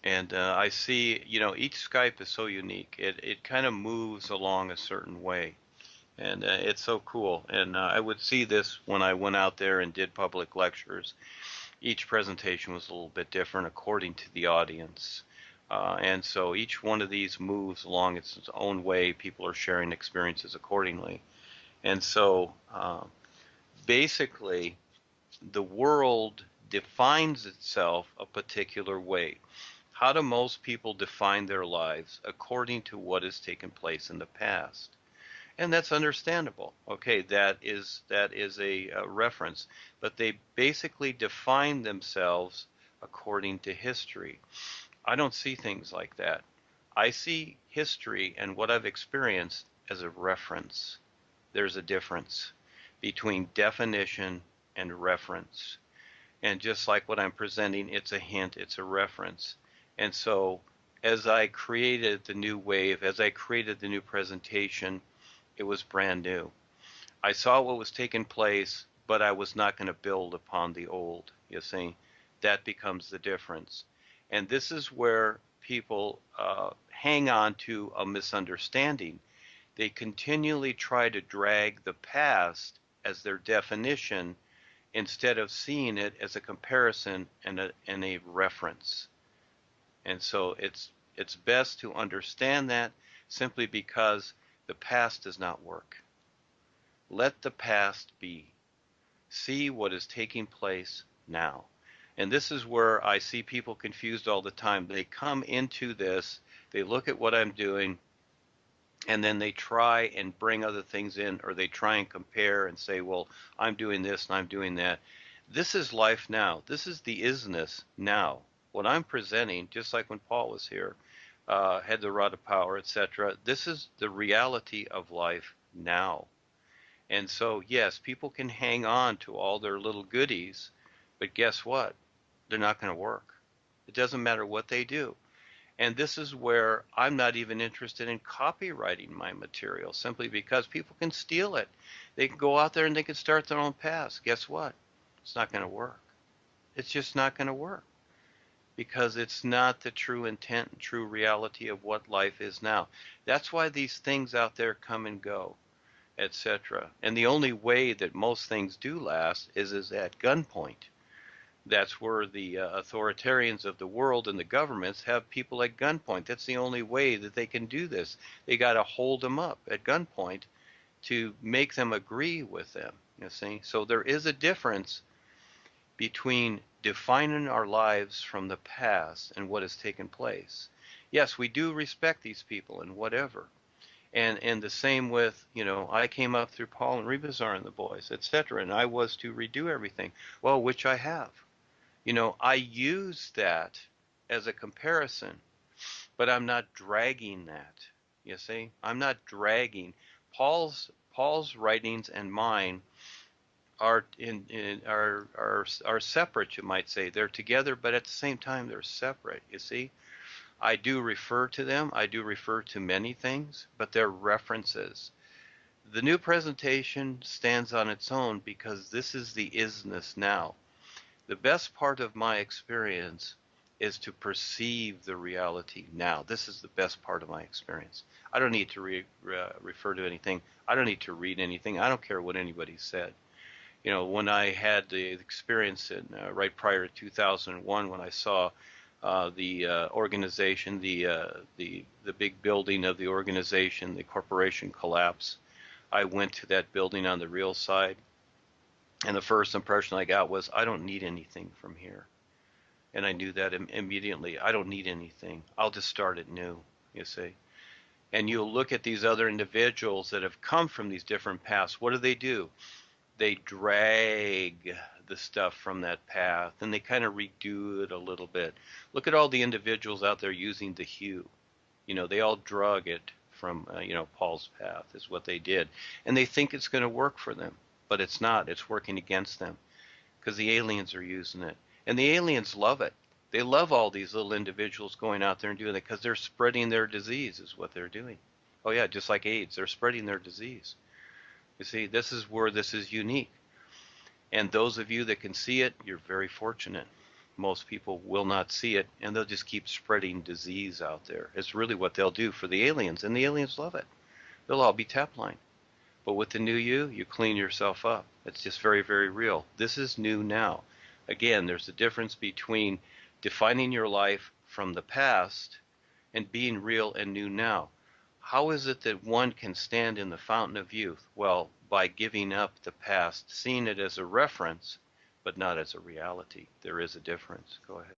And I see, each Skype is so unique. It kind of moves along a certain way, and it's so cool. And I would see this when I went out there and did public lectures. Each presentation was a little bit different according to the audience. And so each one of these moves along its own way. People are sharing experiences accordingly. And so basically, the world defines itself a particular way. How do most people define their lives? According to what has taken place in the past. And that's understandable. Okay, that is a reference, but they basically define themselves according to history. I don't see things like that. I see history and what I've experienced as a reference. There's a difference between definition and reference. And just like what I'm presenting, it's a hint, it's a reference. And so as I created the new wave, as I created the new presentation, it was brand new. I saw what was taking place, but I was not going to build upon the old. You see, that becomes the difference. And this is where people hang on to a misunderstanding. They continually try to drag the past as their definition instead of seeing it as a comparison and a reference. And so it's best to understand that simply because the past does not work. Let the past be. See what is taking place now. And this is where I see people confused all the time. They come into this, they look at what I'm doing, and then they try and bring other things in, or they try and compare and say, well, I'm doing this and I'm doing that. This is life now. This is the isness now. What I'm presenting, just like when Paul was here, had the rod of power, etc. This is the reality of life now. And so, yes, people can hang on to all their little goodies, but guess what? They're not going to work. It doesn't matter what they do. And this is where I'm not even interested in copywriting my material simply because people can steal it. They can go out there and they can start their own paths. Guess what? It's not going to work. It's just not going to work because it's not the true intent and true reality of what life is now. That's why these things out there come and go, etc. And the only way that most things do last is at gunpoint. That's where the authoritarians of the world and the governments have people at gunpoint. That's the only way that they can do this. They got to hold them up at gunpoint to make them agree with them. You see, so there is a difference between defining our lives from the past and what has taken place. Yes, we do respect these people and whatever. And the same with, I came up through Paul and Rebazar and the boys, etc. And I was to redo everything. Well, which I have. I use that as a comparison, but I'm not dragging that. You see, I'm not dragging Paul's writings and mine are separate. You might say they're together, but at the same time they're separate. You see, I do refer to them. I do refer to many things, but they're references. The new presentation stands on its own because this is the isness now. The best part of my experience is to perceive the reality now. This is the best part of my experience. I don't need to refer to anything. I don't need to read anything. I don't care what anybody said. When I had the experience right prior to 2001, when I saw the organization, the big building of the organization, the corporation collapse, I went to that building on the real side. And the first impression I got was, I don't need anything from here. And I knew that immediately. I don't need anything. I'll just start it new, you see. And you'll look at these other individuals that have come from these different paths. What do? They drag the stuff from that path and they kind of redo it a little bit. Look at all the individuals out there using the hue. They all drug it from, Paul's path is what they did. And they think it's going to work for them. But it's not. It's working against them because the aliens are using it. And the aliens love it. They love all these little individuals going out there and doing it because they're spreading their disease is what they're doing. Oh yeah, just like AIDS, they're spreading their disease. You see, this is where this is unique. And those of you that can see it, you're very fortunate. Most people will not see it, and they'll just keep spreading disease out there. It's really what they'll do for the aliens, and the aliens love it. They'll all be tap line. But with the new you clean yourself up. It's just very, very real. This is new now. Again, there's a difference between defining your life from the past and being real and new now. How is it that one can stand in the fountain of youth? Well, by giving up the past, seeing it as a reference, but not as a reality. There is a difference. Go ahead.